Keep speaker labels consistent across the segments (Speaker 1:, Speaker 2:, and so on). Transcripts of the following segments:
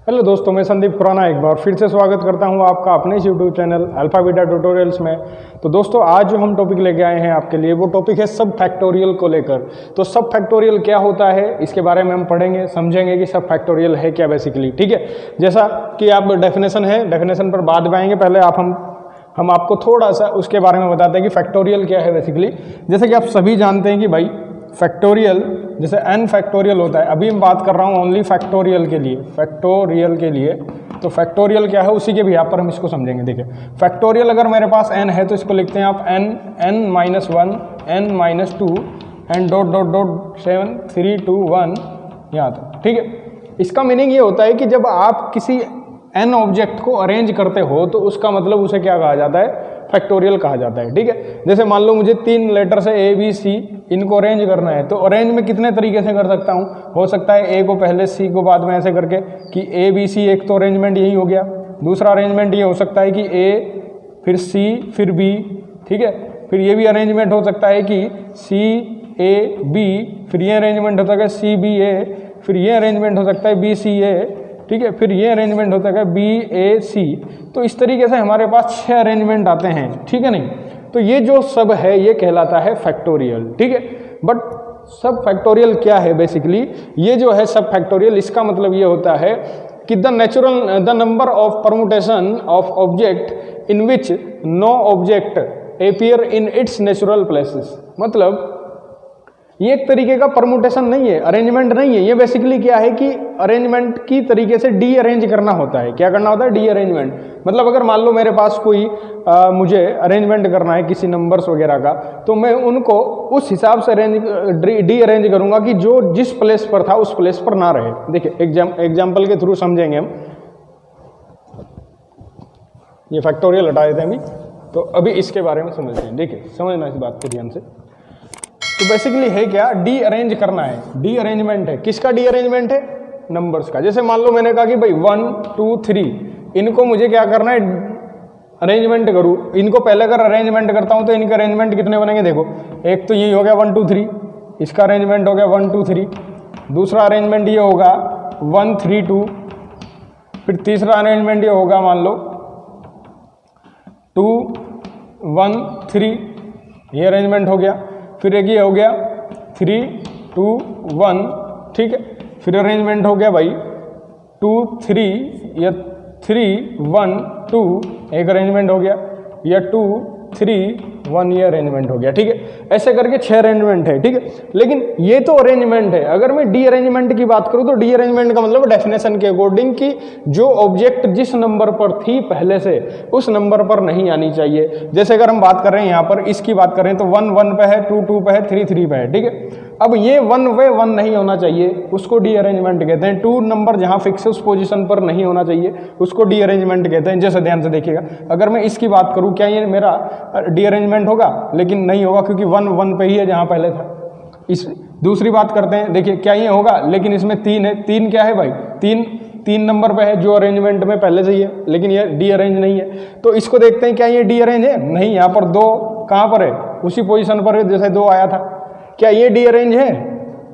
Speaker 1: Hello दोस्तों, मैं संदीप खुराना एक बार फिर से स्वागत करता हूं आपका अपने इस YouTube channel alpha beta tutorials में। तो दोस्तों, आज जो हम टॉपिक लेके आए हैं आपके लिए वो टॉपिक है सब फैक्टोरियल को लेकर। तो सब फैक्टोरियल क्या होता है इसके बारे में हम पढ़ेंगे, समझेंगे कि सब फैक्टोरियल है क्या बेसिकली। ठीक है, जैसा कि आप डेफिनेशन है, डेफिनेशन पर बाद में आएंगे, पहले हम आपको थोड़ा सा उसके बारे में बताते हैं कि फैक्टोरियल क्या है बेसिकली। जैसे कि आप सभी जानते हैं कि भाई फैक्टोरियल जैसे n फैक्टोरियल होता है, अभी हम बात कर रहा हूँ ओनली फैक्टोरियल के लिए, फैक्टोरियल के लिए। तो फैक्टोरियल क्या है उसी के भी यहाँ पर हम इसको समझेंगे। देखिए, फैक्टोरियल अगर मेरे पास n है तो इसको लिखते हैं आप n-1 n-2 and dot dot dot 7 3 2 1 यहाँ तक। ठीक है, इसका मीनिंग ये होता है कि जब आप किसी n ऑब्जेक्ट को अरेंज करते हो तो उसका मतलब उसे क्या कहा जाता है, फैक्टोरियल कहा जाता है। ठीक है, जैसे मान लो मुझे 3 लेटर से A B C इनको अरेंज करना है, तो अरेंज में कितने तरीके से कर सकता हूँ। हो सकता है A को पहले C को बाद में, ऐसे करके कि A B C, एक तो अरेंजमेंट यही हो गया। दूसरा अरेंजमेंट ये हो सकता है कि A फिर C फिर B। ठीक है, फिर ये भी अरेंजमेंट हो सकता है कि C A B, फिर ये अरेंजमेंट हो सकता है C B A, फिर ये अरेंजमेंट हो सकता है B C A। ठीक है, फिर ये अरेंजमेंट होता है B A C। तो इस तरीके से हमारे पास 6 अरेंजमेंट आते हैं। ठीक है नहीं, तो ये जो सब है ये कहलाता है फैक्टोरियल। ठीक है, बट सब फैक्टोरियल क्या है बेसिकली, ये जो है सब फैक्टोरियल, इसका मतलब ये होता है कि the number of permutation of object in which no object appear in its natural places. मतलब ये एक तरीके का परमुटेशन नहीं है, अरेंजमेंट नहीं है। ये बेसिकली क्या है कि अरेंजमेंट की तरीके से डी अरेंज करना होता है। क्या करना होता है, डी अरेंजमेंट। मतलब अगर मान लो मेरे पास कोई मुझे अरेंजमेंट करना है किसी नंबर्स वगैरह का, तो मैं उनको उस हिसाब से डी अरेंज करूंगा कि जो जिस प्लेस पर था उस प्लेस पर ना रहे। देखिए एग्जाम्पल के थ्रू समझेंगे हम। ये फैक्टोरियल हटाए थे अभी, तो अभी इसके बारे में समझते हैं। देखिए, समझना इस बात को ध्यान से। तो बेसिकली है क्या, डी अरेंज करना है। डी अरेंजमेंट है, किसका डी अरेंजमेंट है, नंबर्स का। जैसे मान लो मैंने कहा कि भाई 1 2 3, इनको मुझे क्या करना है, अरेंजमेंट करूँ। इनको पहले अगर अरेंजमेंट करता हूँ तो इनके अरेंजमेंट कितने बनेंगे, देखो एक तो यही हो गया 1 2 3, इसका अरेंजमेंट हो गया 1 2 3। दूसरा अरेंजमेंट ये होगा 1 3 2, फिर तीसरा अरेंजमेंट ये होगा मान लो 2 1 3, ये अरेंजमेंट हो गया। फिर एक ये हो गया 3 2 1। ठीक है, फिर अरेंजमेंट हो गया भाई 2 3 या 3 1 2, एक अरेंजमेंट हो गया, या 2 3 1, ये अरेंजमेंट हो गया। ठीक है, ऐसे करके 6 अरेंजमेंट है। ठीक है, लेकिन ये तो अरेंजमेंट है। अगर मैं डी अरेंजमेंट की बात करूं तो डी अरेंजमेंट का मतलब डेफिनेशन के अकॉर्डिंग कि जो ऑब्जेक्ट जिस नंबर पर थी पहले से उस नंबर पर नहीं आनी चाहिए। जैसे अगर हम बात कर रहे हैं यहाँ पर इसकी बात करें तो 1 1 पे है, 2 2 पे है, 3 3 पे है। ठीक है, अब ये 1 वे 1 नहीं होना चाहिए, उसको डी अरेंजमेंट कहते हैं। 2 नंबर जहाँ फिक्स है उस पोजीशन पर नहीं होना चाहिए, उसको डी अरेंजमेंट कहते हैं। जैसे ध्यान से देखिएगा, अगर मैं इसकी बात करूँ, क्या ये मेरा डी अरेंजमेंट होगा, लेकिन नहीं होगा क्योंकि 1 1 पे ही है जहाँ पहले था। इस दूसरी बात करते हैं, देखिए क्या ये होगा, लेकिन इसमें 3 है। 3 क्या है भाई, 3 नंबर पे है जो अरेंजमेंट में पहले से ही है, लेकिन ये डी अरेंज नहीं है। तो इसको देखते हैं, क्या ये डी अरेंज है, नहीं। यहाँ पर 2 कहाँ पर है, उसी पोजीशन पर है जैसे 2 आया था। क्या ये डी अरेंज है,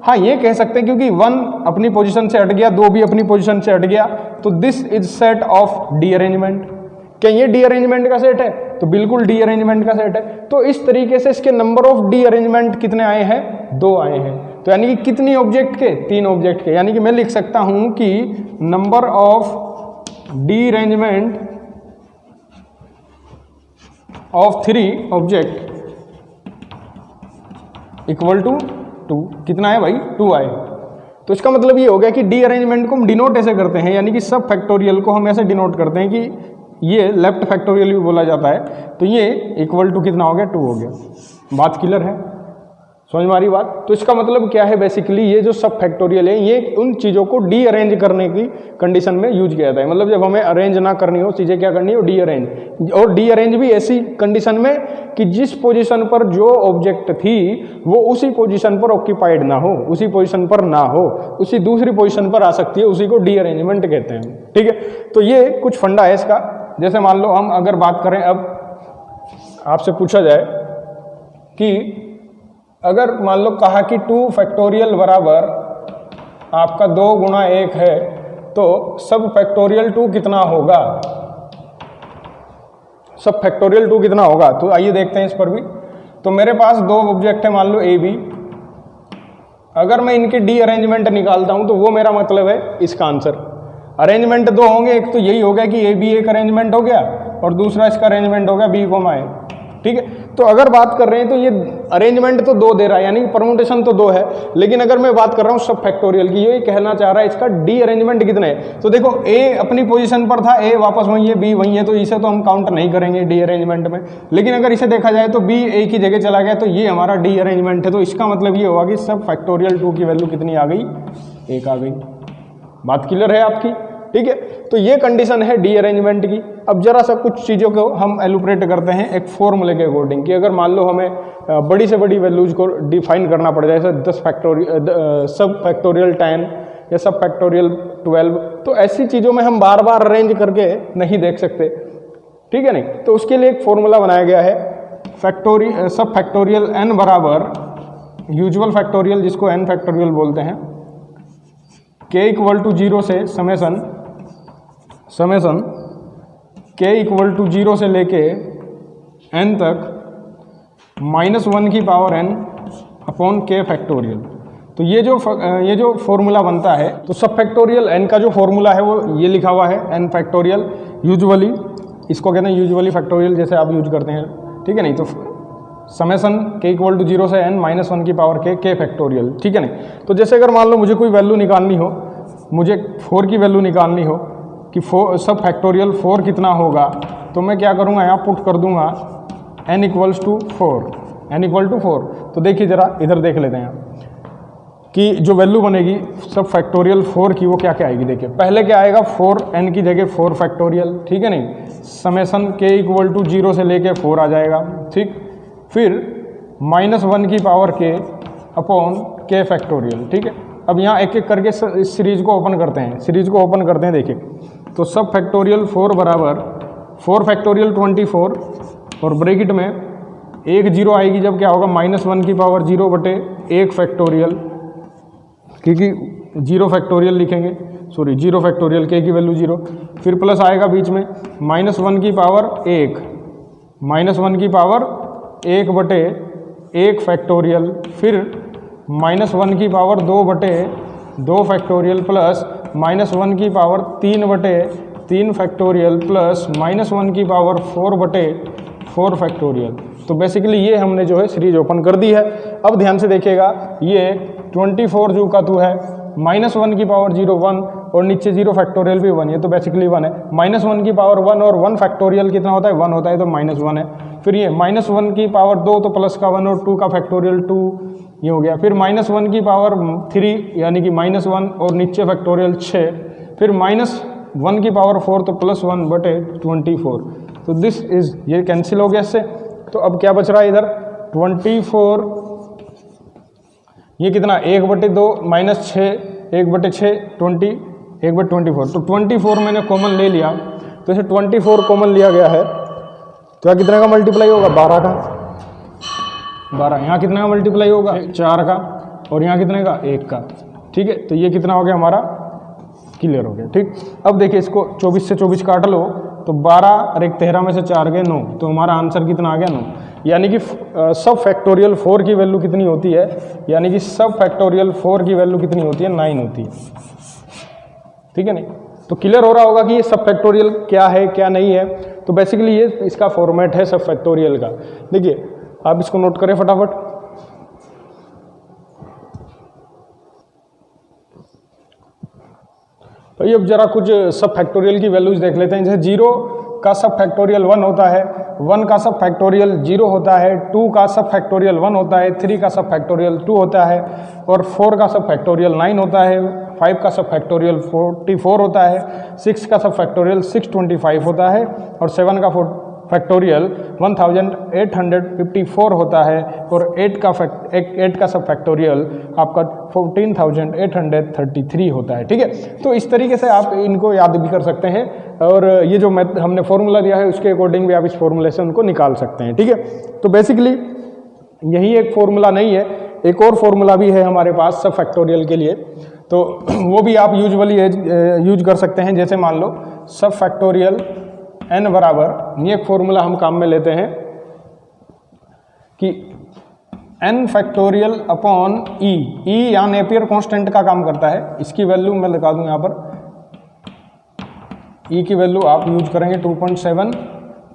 Speaker 1: हाँ ये कह सकते हैं, क्योंकि 1 अपनी पोजीशन से हट गया, 2 भी अपनी पोजीशन से हट गया, तो this is set of D arrangement. क्या ये डी अरेंजमेंट का सेट है, तो बिल्कुल डी अरेंजमेंट का सेट है। तो इस तरीके से इसके नंबर ऑफ डी अरेंजमेंट कितने आए हैं, 2 आए हैं। तो यानी कि कितनी ऑब्जेक्ट के, 3 ऑब्जेक्ट के। यानी कि मैं लिख सकता हूं कि number of derangement of 3 object equal to 2। कितना है भाई, 2 आए। तो इसका मतलब ये हो गया कि डी अरेंजमेंट को हम डिनोट ऐसे करते हैं, यानी कि सब फैक्टोरियल को हम ऐसे डिनोट करते हैं कि ये लेफ्ट फैक्टोरियल भी बोला जाता है। तो ये इक्वल टू कितना हो गया, 2 हो गया। बात क्लियर है, समझ में आ रही बात। तो इसका मतलब क्या है बेसिकली, ये जो सब फैक्टोरियल है ये उन चीज़ों को डी अरेंज करने की कंडीशन में यूज किया जाता है। मतलब जब हमें अरेंज ना करनी हो चीज़ें, क्या करनी हो, डी अरेंज। और डी अरेंज भी ऐसी कंडीशन में कि जिस पोजीशन पर जो ऑब्जेक्ट थी वो उसी पोजीशन पर ऑक्यूपाइड ना हो, उसी पोजीशन पर ना हो, उसी दूसरी पोजीशन पर आ सकती है, उसी को डी अरेंजमेंट कहते हैं। ठीक है, तो ये कुछ फंडा है इसका। जैसे मान लो हम अगर बात करें, अब आपसे पूछा जाए कि अगर मान लो कहा कि 2 फैक्टोरियल बराबर आपका 2 गुणा 1 है, तो सब फैक्टोरियल 2 कितना होगा, सब फैक्टोरियल 2 कितना होगा। तो आइए देखते हैं इस पर भी। तो मेरे पास दो ऑब्जेक्ट है, मान लो ए बी, अगर मैं इनके डी अरेंजमेंट निकालता हूं तो वो मेरा मतलब है इसका आंसर। अरेंजमेंट दो होंगे, एक तो यही हो गया कि ए बी एक अरेंजमेंट हो गया और दूसरा इसका अरेंजमेंट हो गया बी कोमा ए, ठीक है। तो अगर बात कर रहे हैं तो ये अरेंजमेंट तो दो दे रहा है, यानी परमुटेशन तो दो है, लेकिन अगर मैं बात कर रहा हूँ सब फैक्टोरियल की, ये कहना चाह रहा है इसका डी अरेंजमेंट कितने है। तो देखो ए अपनी पोजीशन पर था, ए वापस वहीं है, बी वहीं है, तो इसे तो हम काउंट नहीं करेंगे डी अरेंजमेंट में। लेकिन अगर इसे देखा जाए तो बी ए की जगह चला गया, तो ये हमारा डी अरेंजमेंट है। तो इसका मतलब ये होगा कि सब फैक्टोरियल 2 की वैल्यू कितनी आ गई, 1 आ गई। बात क्लियर है आपकी, ठीक है। तो ये कंडीशन है डी अरेंजमेंट की। अब जरा सा कुछ चीज़ों को हम एलुब्रेट करते हैं एक फॉर्मूले के अकॉर्डिंग, कि अगर मान लो हमें बड़ी से बड़ी वैल्यूज को डिफाइन करना पड़ जाए, जैसे 10 फैक्टोरियल, सब फैक्टोरियल 10 या सब फैक्टोरियल 12, तो ऐसी चीज़ों में हम बार बार अरेंज करके नहीं देख सकते, ठीक है नहीं। तो उसके लिए एक फॉर्मूला बनाया गया है, सब फैक्टोरियल n बराबर यूजुअल फैक्टोरियल, जिसको n फैक्टोरियल बोलते हैं, k इक्वल टू 0 से समेसन k इक्वल टू 0 से लेके n तक -1 की power n upon k factorial. तो ये जो फॉर्मूला बनता है, तो सब फैक्टोरियल n का जो फॉर्मूला है वो ये लिखा हुआ है, n फैक्टोरियल यूजुअली, इसको कहते हैं यूजुअली फैक्टोरियल, जैसे आप यूज करते हैं, ठीक है नहीं। तो समेसन k इक्वल टू 0 से n -1 की पावर k फैक्टोरियल, ठीक है नहीं। तो जैसे अगर मान लो मुझे कोई वैल्यू निकालनी हो, मुझे 4 की वैल्यू निकालनी हो कि सब फैक्टोरियल 4 कितना होगा, तो मैं क्या करूँगा, यहाँ पुट कर दूंगा n equals to 4, n equal to 4। तो देखिए जरा इधर देख लेते हैं कि जो वैल्यू बनेगी सब फैक्टोरियल 4 की, वो क्या क्या आएगी। देखिए पहले क्या आएगा, 4n की जगह 4 फैक्टोरियल, ठीक है नहीं, समेसन k इक्वल टू 0 से लेके 4 आ जाएगा, ठीक। फिर -1 की power k upon k factorial, ठीक है। अब यहाँ एक एक करके इस सीरीज को ओपन करते हैं, देखिए। तो सब फैक्टोरियल 4 बराबर 4 फैक्टोरियल 24 और ब्रैकेट में एक 0 आएगी जब क्या होगा, -1 की पावर 0 बटे 1 फैक्टोरियल, क्योंकि 0 फैक्टोरियल लिखेंगे, 0 फैक्टोरियल k की वैल्यू 0, फिर प्लस आएगा बीच में -1 की पावर 1, -1 की पावर 1 बटे 1 फैक्टोरियल, फिर -1 की पावर 2 बटे 2 फैक्टोरियल, प्लस -1 की पावर 3 बटे 3 फैक्टोरियल, प्लस -1 की पावर 4 बटे 4 फैक्टोरियल। तो बेसिकली ये हमने जो है सीरीज ओपन कर दी है। अब ध्यान से देखिएगा, ये 24 जो का 2 है, -1 की पावर 0 1 और नीचे 0 फैक्टोरियल भी 1 है, तो बेसिकली 1 है। -1 की पावर 1 और 1 फैक्टोरियल कितना होता है, 1 होता है, तो -1 है। फिर ये -1 की पावर 2 तो प्लस का 1 और 2 का फैक्टोरियल 2, ये हो गया। फिर -1 की पावर 3 यानी कि -1 और नीचे फैक्टोरियल 6, फिर -1 की पावर 4 तो +1 बटे 24। तो दिस इज, ये कैंसिल हो गया इससे। तो अब क्या बच रहा है इधर, 24, ये कितना 1 बटे 2 -6, 1 बटे 6 20, 1 बटे 24। तो 24 मैंने कॉमन ले लिया, तो इसे 24 कॉमन लिया गया है, तो यहाँ कितने का मल्टीप्लाई होगा, 12 का, 12। यहाँ कितने का मल्टीप्लाई होगा, 4 का, और यहाँ कितने का, 1 का, ठीक है। तो ये कितना हो गया हमारा, क्लियर हो गया, ठीक। अब देखिए इसको 24 से 24 काट लो, तो 12 और 1 13 में से 4 गए 9, तो हमारा आंसर कितना आ गया, 9। यानी कि सब फैक्टोरियल 4 की वैल्यू कितनी होती है, यानी कि सब फैक्टोरियल 4 की वैल्यू कितनी होती है, 9 होती है, ठीक है नहीं। तो क्लियर हो रहा होगा कि ये सब फैक्टोरियल क्या है क्या नहीं है। तो बेसिकली ये इसका फॉर्मेट है सब फैक्टोरियल का। देखिए आप इसको नोट करें फटाफट। तो ये अब जरा कुछ सब फैक्टोरियल की वैल्यूज देख लेते हैं। जैसे 0 का सब फैक्टोरियल 1 होता है, 1 का सब फैक्टोरियल 0 होता है, 2 का सब फैक्टोरियल 1 होता है, 3 का सब फैक्टोरियल 2 होता है, और 4 का सब फैक्टोरियल 9 होता है, 5 का सब फैक्टोरियल 44 होता है, 6 का सब फैक्टोरियल 625 होता है, और 7 का फैक्टोरियल 1854 होता है, और 8 का सब फैक्टोरियल आपका 14833 होता है, ठीक है। तो इस तरीके से आप इनको याद भी कर सकते हैं, और ये जो हमने फॉर्मूला दिया है उसके अकॉर्डिंग भी आप इस फॉर्मूले से उनको निकाल सकते हैं, ठीक है। तो बेसिकली यही एक फॉर्मूला नहीं है, एक और फॉर्मूला भी है हमारे पास सब फैक्टोरियल के लिए। तो वो भी आप यूजुअली यूज कर सकते हैं। जैसे मान लो सब फैक्टोरियल n बराबर, ये एक फॉर्मूला हम काम में लेते हैं कि n फैक्टोरियल अपॉन e, यहाँ नेपियर कांस्टेंट का काम करता है। इसकी वैल्यू मैं लगा दूं यहाँ पर, e की वैल्यू आप यूज करेंगे 2.7,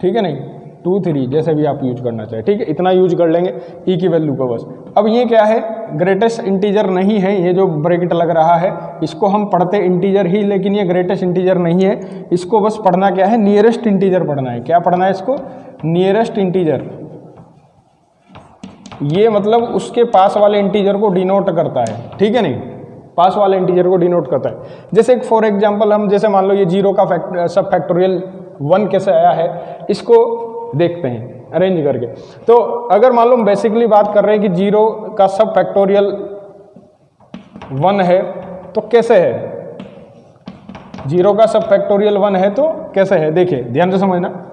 Speaker 1: ठीक है नहीं 2.3, जैसे भी आप यूज करना चाहे, ठीक है, इतना यूज कर लेंगे e की वैल्यू को बस। अब ये क्या है, ग्रेटेस्ट इंटीजर नहीं है, ये जो ब्रैकेट लग रहा है इसको हम पढ़ते इंटीजर ही, लेकिन ये ग्रेटेस्ट इंटीजर नहीं है। इसको बस पढ़ना क्या है, नियरेस्ट इंटीजर पढ़ना है। क्या पढ़ना है इसको, नियरेस्ट इंटीजर। ये मतलब उसके पास वाले इंटीजर को डिनोट करता है, ठीक है नहीं, पास वाले इंटीजर को डिनोट करता है। जैसे एक फॉर एग्जांपल हम जैसे मान लो ये 0 का सब फैक्टोरियल 1 कैसे आया है, इसको देखते हैं अरेंज करके। तो अगर मान लो हम बेसिकली बात कर रहे हैं कि 0 का सब फैक्टोरियल 1 है तो कैसे है, 0 का सब फैक्टोरियल 1 है तो कैसे है, देखिए ध्यान से समझना।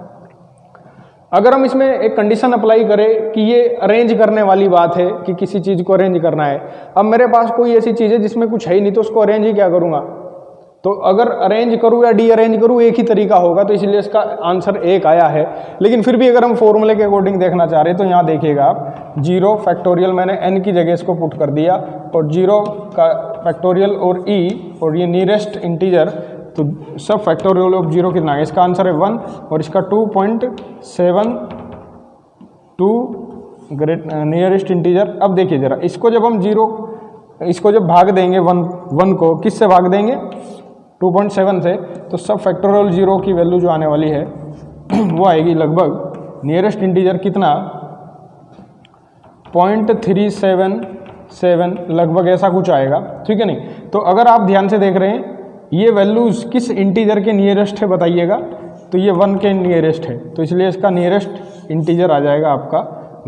Speaker 1: अगर हम इसमें एक कंडीशन अप्लाई करें कि ये अरेंज करने वाली बात है कि किसी चीज़ को अरेंज करना है। अब मेरे पास कोई ऐसी चीज़ है जिसमें कुछ है ही नहीं, तो उसको अरेंज ही क्या करूँगा। तो अगर अरेंज करूँ या डी अरेंज करूँ एक ही तरीका होगा, तो इसलिए इसका आंसर 1 आया है। लेकिन फिर भी अगर हम फॉर्मूले के अकॉर्डिंग देखना चाह रहे हैं तो यहाँ देखिएगा आप 0 फैक्टोरियल मैंने n की जगह इसको पुट कर दिया, और 0 का फैक्टोरियल और e और ये नियरेस्ट इंटीजर, तो सब फैक्टोरियल ऑफ 0 कितना है, इसका आंसर है 1 और इसका 2.72 ग्रेट नियरेस्ट इंटीजर। अब देखिए जरा, इसको जब हम 0, इसको जब भाग देंगे 1 को किससे भाग देंगे, 2.7 से, तो सब फैक्टोरियल 0 की वैल्यू जो आने वाली है वो आएगी लगभग नियरेस्ट इंटीजर कितना 0.377 लगभग, ऐसा कुछ आएगा, ठीक है नहीं। तो अगर आप ध्यान से देख रहे हैं ये वैल्यूज किस इंटीजर के नियरेस्ट है बताइएगा, तो ये 1 के नियरेस्ट है, तो इसलिए इसका नियरेस्ट इंटीजर आ जाएगा आपका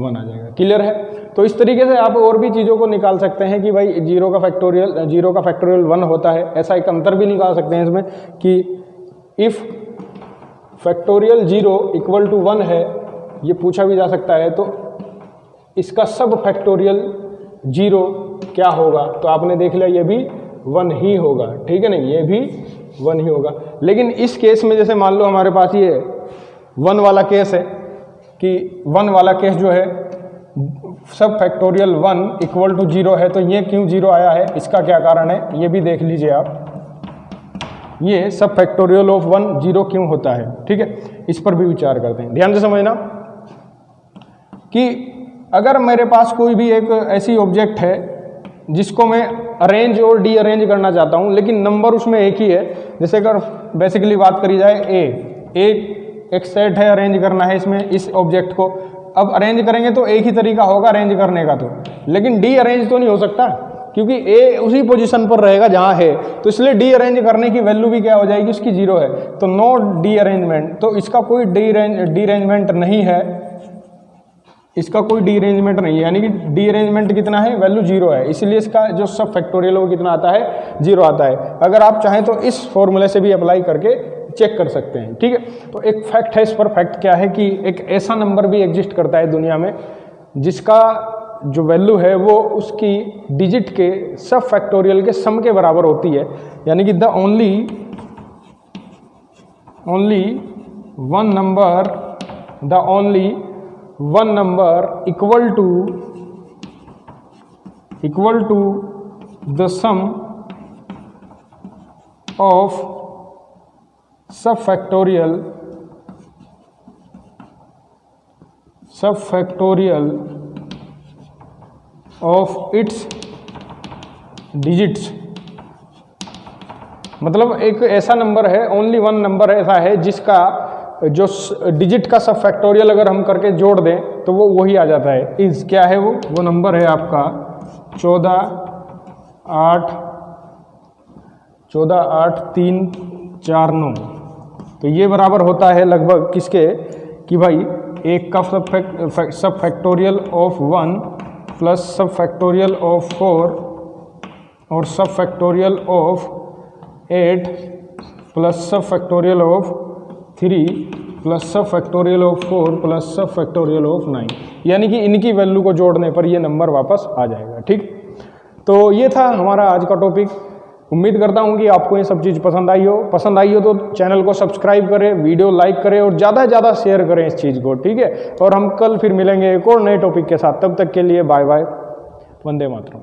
Speaker 1: 1 आ जाएगा। क्लियर है। तो इस तरीके से आप और भी चीज़ों को निकाल सकते हैं कि भाई 0 का फैक्टोरियल 1 होता है। ऐसा एक अंतर भी निकाल सकते हैं इसमें कि इफ़ फैक्टोरियल 0 इक्वल टू 1 है, ये पूछा भी जा सकता है, तो इसका सब फैक्टोरियल 0 क्या होगा, तो आपने देख लिया ये भी 1 ही होगा, ठीक है नहीं, ये भी 1 ही होगा। लेकिन इस केस में जैसे मान लो हमारे पास ये 1 वाला केस है कि 1 वाला केस जो है सब फैक्टोरियल 1 इक्वल टू 0 है, तो ये क्यों 0 आया है, इसका क्या कारण है, ये भी देख लीजिए आप। ये सब फैक्टोरियल ऑफ 1 0 क्यों होता है, ठीक है, इस पर भी विचार करते हैं। ध्यान से समझना कि अगर मेरे पास कोई भी एक ऐसी ऑब्जेक्ट है जिसको मैं अरेंज और डी अरेंज करना चाहता हूँ, लेकिन नंबर उसमें एक ही है। जैसे अगर बेसिकली बात करी जाए एक सेट है, अरेंज करना है इसमें इस ऑब्जेक्ट को। अब अरेंज करेंगे तो एक ही तरीका होगा अरेंज करने का, तो लेकिन डी अरेंज तो नहीं हो सकता क्योंकि ए उसी पोजीशन पर रहेगा जहाँ है, तो इसलिए डी अरेंज करने की वैल्यू भी क्या हो जाएगी, उसकी 0 है, तो नो डी अरेंजमेंट। तो इसका कोई डी अरेंजमेंट नहीं है, इसका कोई डी अरेंजमेंट नहीं है, यानी कि डी अरेंजमेंट कितना है, वैल्यू 0 है, इसलिए इसका जो सब फैक्टोरियल है वो कितना आता है, 0 आता है। अगर आप चाहें तो इस फॉर्मूले से भी अप्लाई करके चेक कर सकते हैं, ठीक है। तो एक फैक्ट है, इस पर फैक्ट क्या है कि एक ऐसा नंबर भी एग्जिस्ट करता है दुनिया में जिसका जो वैल्यू है वो उसकी डिजिट के सब फैक्टोरियल के सम के बराबर होती है, यानी कि the only one number equal to the sum of सब फैक्टोरियल ऑफ इट्स डिजिट्स। मतलब एक ऐसा नंबर है, ओनली 1 नंबर ऐसा है जिसका जो डिजिट का सब फैक्टोरियल अगर हम करके जोड़ दें तो वो वही आ जाता है। इस क्या है वो नंबर है आपका 14,8,3,4,9। तो ये बराबर होता है लगभग किसके कि भाई एक का सब फैक्टोरियल ऑफ 1 प्लस सब फैक्टोरियल ऑफ 4 और सब फैक्टोरियल ऑफ 8 प्लस सब फैक्टोरियल ऑफ 3 प्लस सब फैक्टोरियल ऑफ 4 प्लस सब फैक्टोरियल ऑफ 9, यानी कि इनकी वैल्यू को जोड़ने पर ये नंबर वापस आ जाएगा, ठीक। तो ये था हमारा आज का टॉपिक। उम्मीद करता हूँ कि आपको ये सब चीज़ पसंद आई हो तो चैनल को सब्सक्राइब करें, वीडियो लाइक करें और ज़्यादा से ज़्यादा शेयर करें इस चीज़ को, ठीक है। और हम कल फिर मिलेंगे एक और नए टॉपिक के साथ, तब तक के लिए बाय बाय, वंदे मातरम।